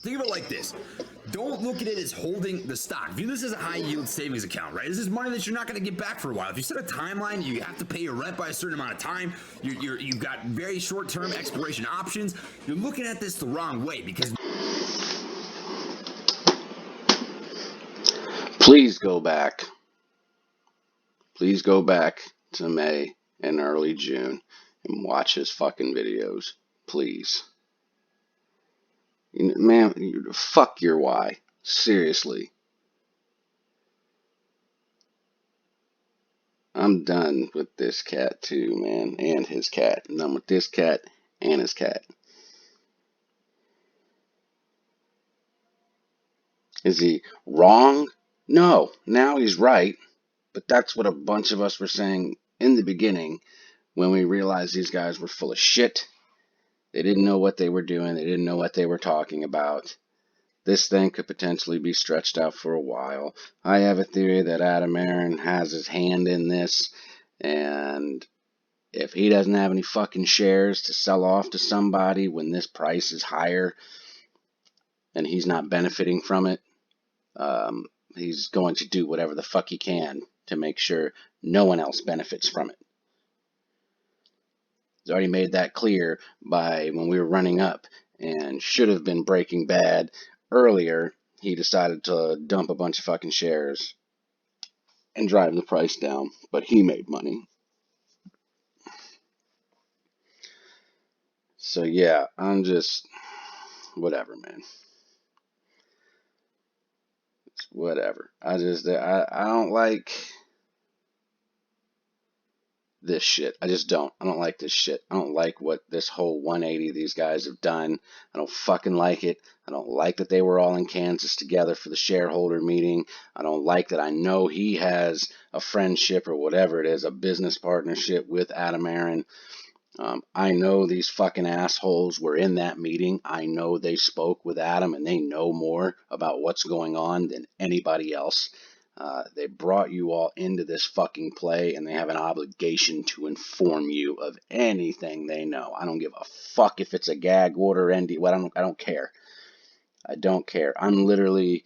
Think of it like this. Don't look at it as holding the stock. View this as a high yield savings account, right? This is money that you're not going to get back for a while. If you set a timeline, you have to pay your rent by a certain amount of time. You've got very short term expiration options. You're looking at this the wrong way because. Please go back. Please go back to May and early June and watch his fucking videos. Please. Man, fuck your why. Seriously. I'm done with this cat too, man, and his cat. I'm done with this cat and his cat. Is he wrong? No. Now he's right. But that's what a bunch of us were saying in the beginning when we realized these guys were full of shit. They didn't know what they were doing. They didn't know what they were talking about. This thing could potentially be stretched out for a while. I have a theory that Adam Aaron has his hand in this, and if he doesn't have any fucking shares to sell off to somebody when this price is higher and he's not benefiting from it, he's going to do whatever the fuck he can to make sure no one else benefits from it. He's already made that clear by when we were running up and should have been Breaking Bad earlier. He decided to dump a bunch of fucking shares and drive the price down, but he made money. So yeah, I'm just whatever, man. It's whatever. I don't like this shit. I just don't. I don't like this shit. I don't like what this whole 180 these guys have done. I don't fucking like it. I don't like that they were all in Kansas together for the shareholder meeting. I don't like that I know he has a friendship or whatever it is, a business partnership with Adam Aaron. I know these fucking assholes were in that meeting. I know they spoke with Adam and they know more about what's going on than anybody else. They brought you all into this fucking play and they have an obligation to inform you of anything they know. I don't give a fuck if it's a gag order, ND. Well, I don't care. I don't care. I'm literally,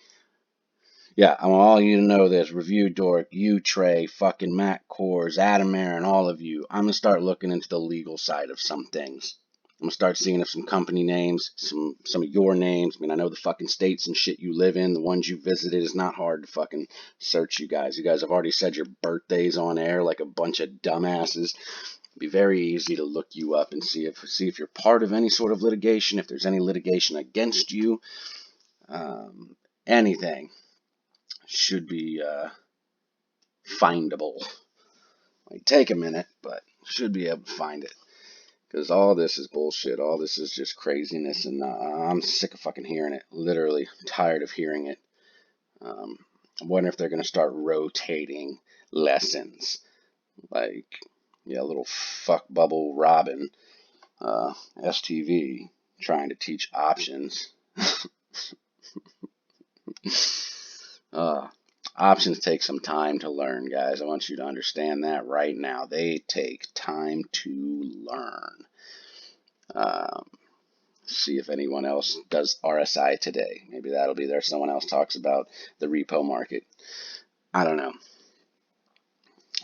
yeah, I want all you to know this. Review Dork, you, Trey, fucking Matt Kors, Adam Aaron, all of you. I'm going to start looking into the legal side of some things. I'm going to start seeing if some company names, some of your names. I mean, I know the fucking states and shit you live in, the ones you visited. It's not hard to fucking search you guys. You guys have already said your birthdays on air like a bunch of dumbasses. It'd be very easy to look you up and see if you're part of any sort of litigation, if there's any litigation against you, anything should be findable. Might take a minute, but should be able to find it. Because all this is bullshit. All this is just craziness, and I'm sick of fucking hearing it. Literally, I'm tired of hearing it. I wonder if they're going to start rotating lessons. Like, yeah, little fuck bubble Robin, STV, trying to teach options. Options take some time to learn, guys. I want you to understand that right now. They take time to learn. See if anyone else does RSI today. Maybe that'll be there. Someone else talks about the repo market. I don't know.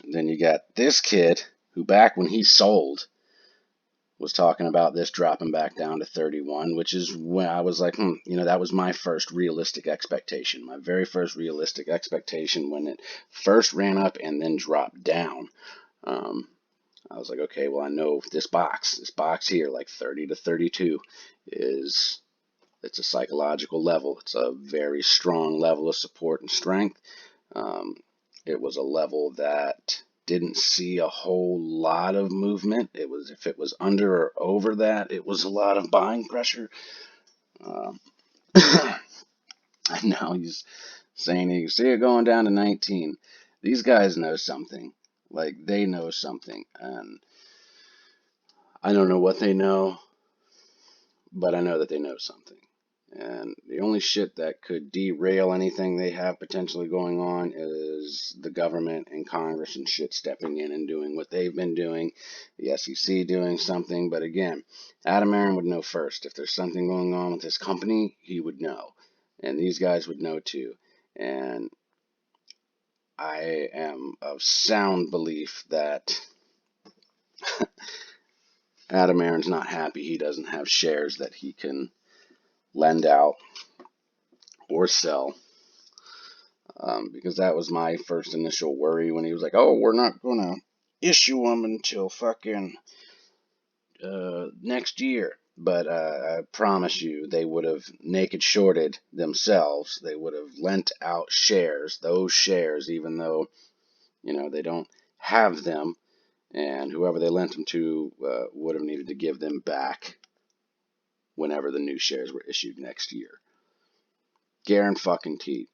And then you got this kid who back when he sold was talking about this dropping back down to 31, which is when I was like, that was my first realistic expectation. My very first realistic expectation when it first ran up and then dropped down. I was like, okay, well, I know this box here, like 30 to 32, it's a psychological level. It's a very strong level of support and strength. It was a level that didn't see a whole lot of movement. If it was under or over that, it was a lot of buying pressure. Now he's saying you see it going down to 19. These guys know something. Like, they know something. And I don't know what they know, but I know that they know something. And the only shit that could derail anything they have potentially going on is the government and Congress and shit stepping in and doing what they've been doing, the SEC doing something. But again, Adam Aaron would know first. If there's something going on with his company, he would know. And these guys would know too. And I am of sound belief that Adam Aaron's not happy he doesn't have shares that he can lend out or sell. Because that was my first initial worry when he was like, oh, we're not going to issue them until fucking next year. But I promise you, they would have naked shorted themselves. They would have lent out shares, those shares, even though, they don't have them. And whoever they lent them to would have needed to give them back whenever the new shares were issued next year. Guaranteed.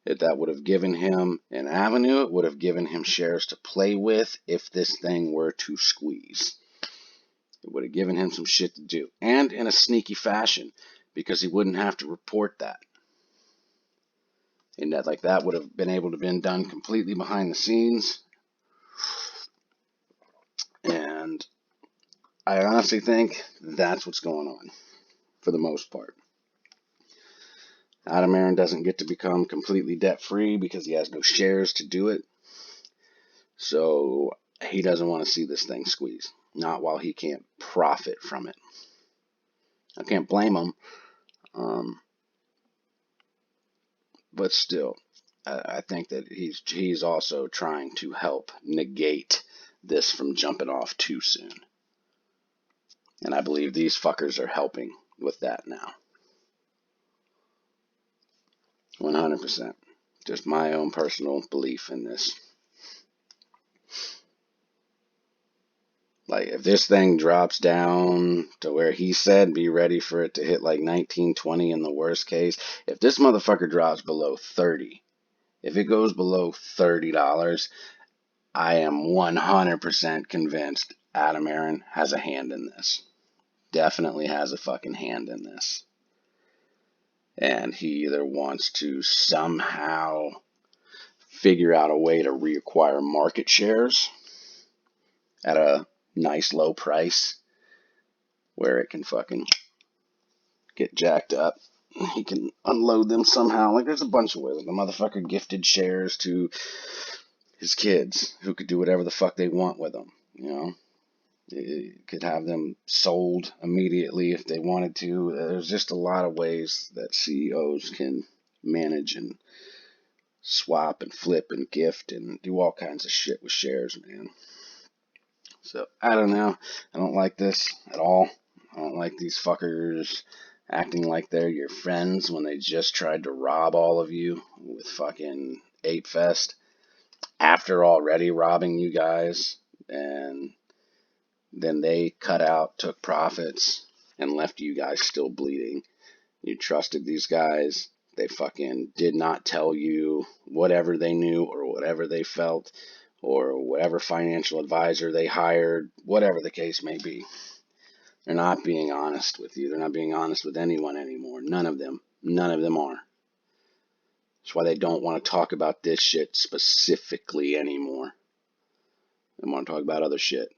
That would have given him an avenue. It would have given him shares to play with if this thing were to squeeze. It would have given him some shit to do. And in a sneaky fashion, because he wouldn't have to report that. And that would have been able to been done completely behind the scenes. And I honestly think that's what's going on for the most part. Adam Aaron doesn't get to become completely debt-free because he has no shares to do it. So he doesn't want to see this thing squeeze. Not while he can't profit from it. I can't blame him. But still, I think that he's also trying to help negate this from jumping off too soon. And I believe these fuckers are helping with that now. 100%. Just my own personal belief in this. Like, if this thing drops down to where he said be ready for it to hit like 1920 in the worst case, if this motherfucker drops below 30, if it goes below $30, I am 100% convinced Adam Aaron has a hand in this. Definitely has a fucking hand in this. And he either wants to somehow figure out a way to reacquire market shares at a nice low price where it can fucking get jacked up. He can unload them somehow. Like, there's a bunch of ways. Like, the motherfucker gifted shares to his kids who could do whatever the fuck they want with them, It could have them sold immediately if they wanted to. There's just a lot of ways that CEOs can manage and swap and flip and gift and do all kinds of shit with shares, man. So, I don't know. I don't like this at all. I don't like these fuckers acting like they're your friends when they just tried to rob all of you with fucking Ape Fest after already robbing you guys. And then they cut out, took profits, and left you guys still bleeding. You trusted these guys. They fucking did not tell you whatever they knew or whatever they felt or whatever financial advisor they hired, whatever the case may be. They're not being honest with you. They're not being honest with anyone anymore. None of them. None of them are. That's why they don't want to talk about this shit specifically anymore. They want to talk about other shit.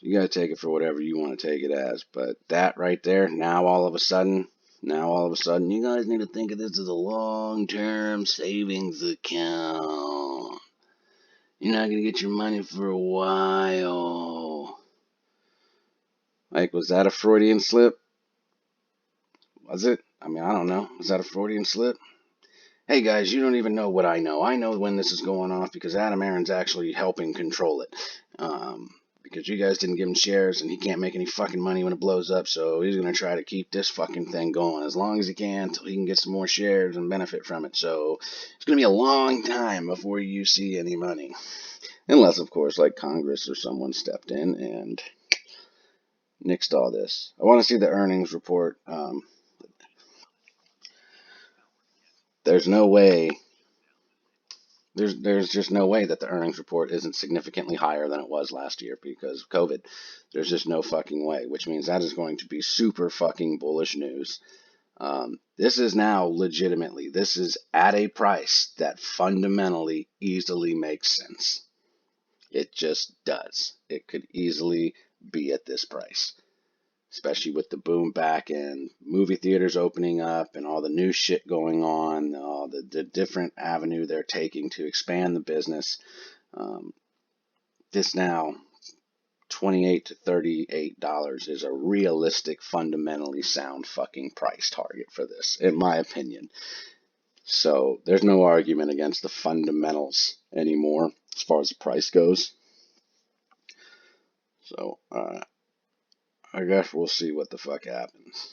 You gotta take it for whatever you want to take it as. But that right there, now all of a sudden, you guys need to think of this as a long-term savings account. You're not gonna get your money for a while. Like, was that a Freudian slip? Was it? I mean, I don't know. Was that a Freudian slip? Hey guys, you don't even know what I know. I know when this is going off because Adam Aaron's actually helping control it. Because you guys didn't give him shares and he can't make any fucking money when it blows up, so he's going to try to keep this fucking thing going as long as he can until he can get some more shares and benefit from it. So it's going to be a long time before you see any money. Unless, of course, like Congress or someone stepped in and nixed all this. I want to see the earnings report. There's no way There's just no way that the earnings report isn't significantly higher than it was last year because of COVID. There's just no fucking way, which means that is going to be super fucking bullish news. This is now legitimately, this is at a price that fundamentally easily makes sense. It just does. It could easily be at this price, especially with the boom back and movie theaters opening up and all the new shit going on, all the different avenue they're taking to expand the business. This now $28 to $38 is a realistic, fundamentally sound fucking price target for this, in my opinion. So there's no argument against the fundamentals anymore as far as the price goes. So I guess we'll see what the fuck happens.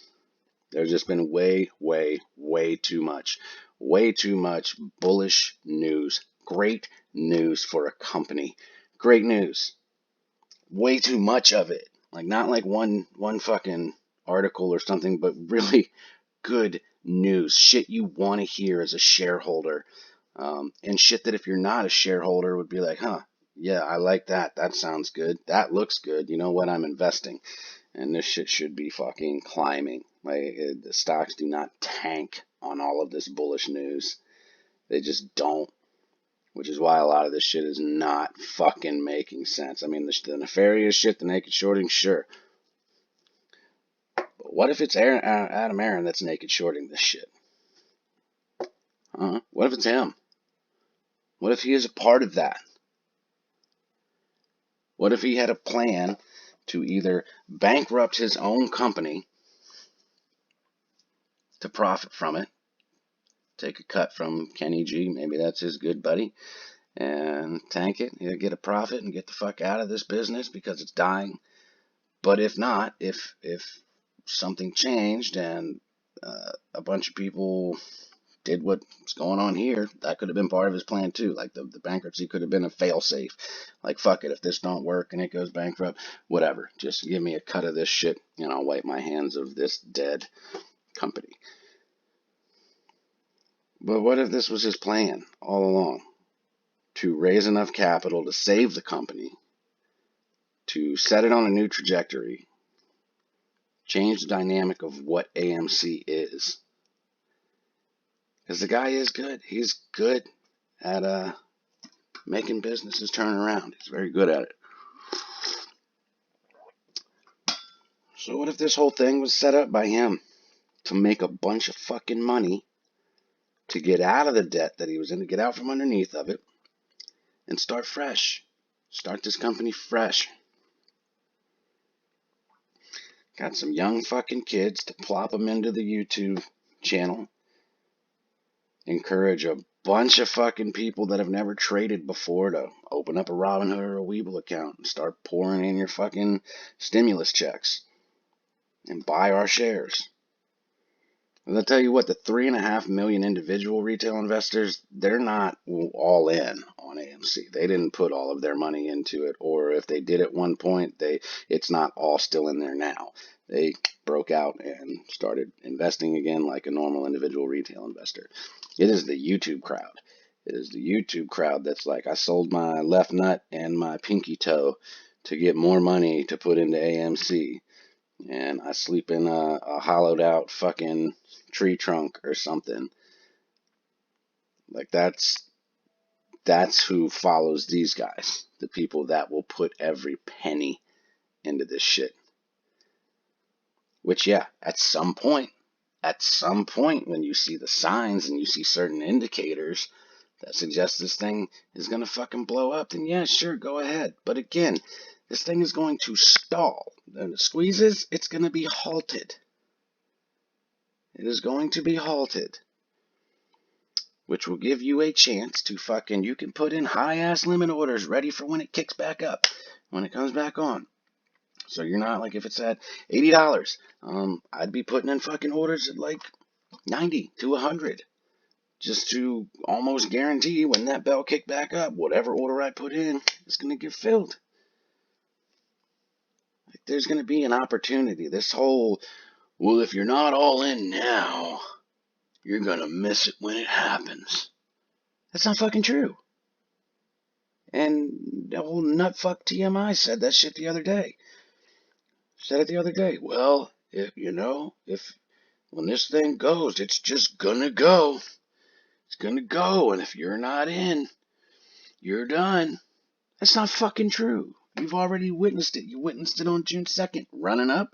There's just been way too much bullish news. Great news for a company. Great news. Way too much of it. Like not like one fucking article or something, but really good news. Shit you want to hear as a shareholder. And shit that if you're not a shareholder would be like, huh, yeah, I like that. That sounds good. That looks good. You know what? I'm investing. And this shit should be fucking climbing. Like the stocks do not tank on all of this bullish news. They just don't. Which is why a lot of this shit is not fucking making sense. I mean, the nefarious shit, the naked shorting, sure. But what if it's Adam Aaron that's naked shorting this shit? What if it's him? What if he is a part of that? What if he had a plan to either bankrupt his own company to profit from it, take a cut from Kenny G, maybe that's his good buddy, and tank it, he'll get a profit and get the fuck out of this business because it's dying. But if not, if something changed and a bunch of people did what's going on here, that could have been part of his plan too. Like the bankruptcy could have been a fail-safe. Like, fuck it, if this don't work and it goes bankrupt, whatever. Just give me a cut of this shit and I'll wipe my hands of this dead company. But what if this was his plan all along? To raise enough capital to save the company, to set it on a new trajectory, change the dynamic of what AMC is. Because the guy is good. He's good at making businesses turn around. He's very good at it. So what if this whole thing was set up by him to make a bunch of fucking money, to get out of the debt that he was in, to get out from underneath of it, and start fresh. Start this company fresh. Got some young fucking kids to plop them into the YouTube channel. Encourage a bunch of fucking people that have never traded before to open up a Robinhood or a Webull account and start pouring in your fucking stimulus checks and buy our shares. And I'll tell you what, the 3.5 million individual retail investors, they're not all in on AMC. They didn't put all of their money into it, or if they did at one point, it's not all still in there now. They broke out and started investing again like a normal individual retail investor. It is the YouTube crowd. It is the YouTube crowd that's like, I sold my left nut and my pinky toe to get more money to put into AMC. And I sleep in a hollowed out fucking tree trunk or something. Like that's who follows these guys. The people that will put every penny into this shit. Which, yeah, at some point when you see the signs and you see certain indicators that suggest this thing is going to fucking blow up, then yeah, sure, go ahead. But again, this thing is going to stall. When it squeezes, it's going to be halted. It is going to be halted. Which will give you a chance to fucking, you can put in high-ass limit orders ready for when it kicks back up, when it comes back on. So you're not like, if it's at $80, I'd be putting in fucking orders at like 90 to 100. Just to almost guarantee when that bell kick back up, whatever order I put in is going to get filled. Like, there's going to be an opportunity. This whole, well, if you're not all in now, you're going to miss it when it happens. That's not fucking true. And the whole nutfuck TMI said that shit the other day. Said it the other day. Well, if when this thing goes, it's just gonna go. It's gonna go, and if you're not in, you're done. That's not fucking true. You've already witnessed it. You witnessed it on June 2nd. Running up.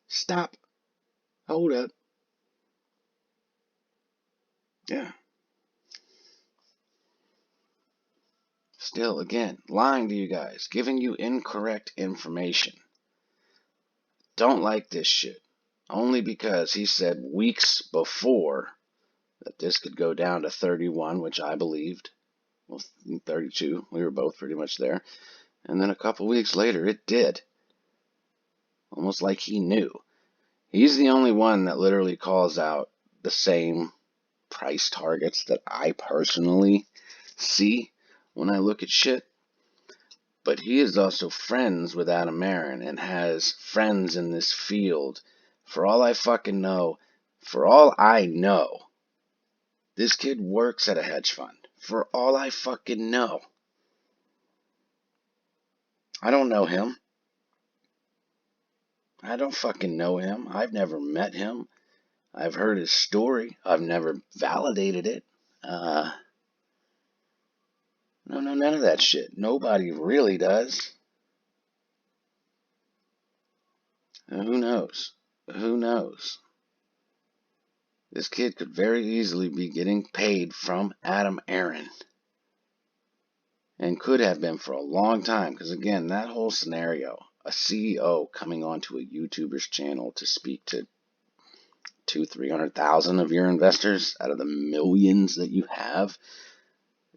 Stop. Hold up. Yeah. Still, again, lying to you guys, giving you incorrect information. Don't like this shit. Only because he said weeks before that this could go down to 31, which I believed. Well, 32. We were both pretty much there. And then a couple weeks later, it did. Almost like he knew. He's the only one that literally calls out the same price targets that I personally see when I look at shit. But he is also friends with Adam Aaron and has friends in this field. For all I fucking know, for all I know, this kid works at a hedge fund. For all I fucking know. I don't know him. I don't fucking know him. I've never met him. I've heard his story. I've never validated it. No, none of that shit. Nobody really does. Who knows? Who knows? This kid could very easily be getting paid from Adam Aaron. And could have been for a long time. Because again, that whole scenario, a CEO coming onto a YouTuber's channel to speak to 300,000 of your investors out of the millions that you have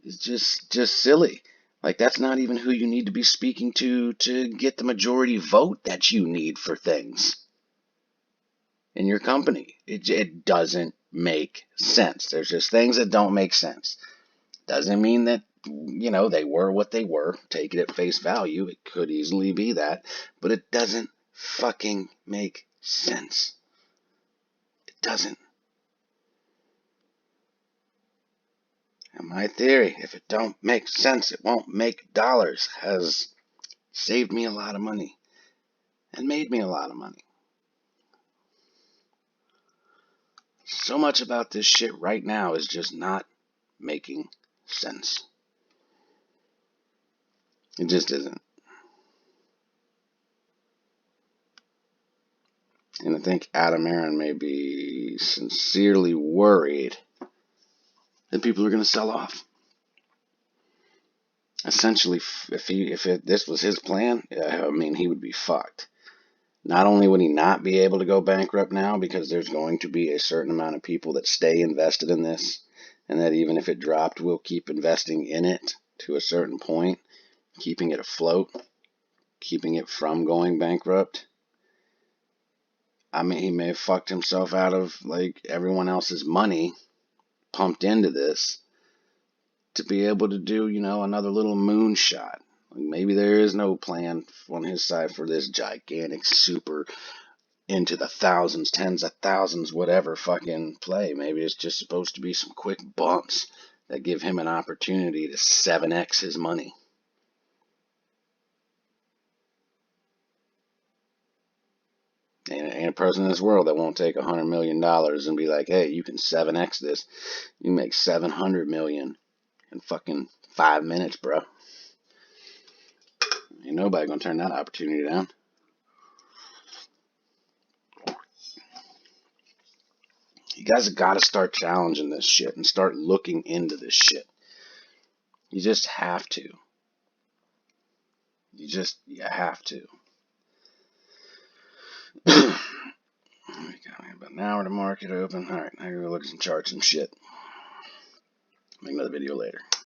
is just silly. Like, that's not even who you need to be speaking to get the majority vote that you need for things in your company. It doesn't make sense. There's just things that don't make sense. Doesn't mean that, they were what they were. Take it at face value. It could easily be that. But it doesn't fucking make sense. It doesn't. And my theory, if it don't make sense, it won't make dollars, has saved me a lot of money and made me a lot of money. So much about this shit right now is just not making sense. It just isn't. And I think Adam Aaron may be sincerely worried that people are going to sell off. Essentially, if this was his plan, he would be fucked. Not only would he not be able to go bankrupt now because there's going to be a certain amount of people that stay invested in this, and that even if it dropped, we'll keep investing in it to a certain point, keeping it afloat, keeping it from going bankrupt. He may have fucked himself out of everyone else's money pumped into this to be able to do, another little moonshot. Maybe there is no plan on his side for this gigantic, super into the thousands, tens of thousands, whatever fucking play. Maybe it's just supposed to be some quick bumps that give him an opportunity to 7x his money. Ain't a person in this world that won't take $100 million and be like, hey, you can 7x this. You make $700 million in fucking 5 minutes, bro. Ain't nobody gonna turn that opportunity down. You guys have got to start challenging this shit and start looking into this shit. You just have to. You have to. We got about an hour to market open. Alright, now we're going to look at some charts and shit. Make another video later.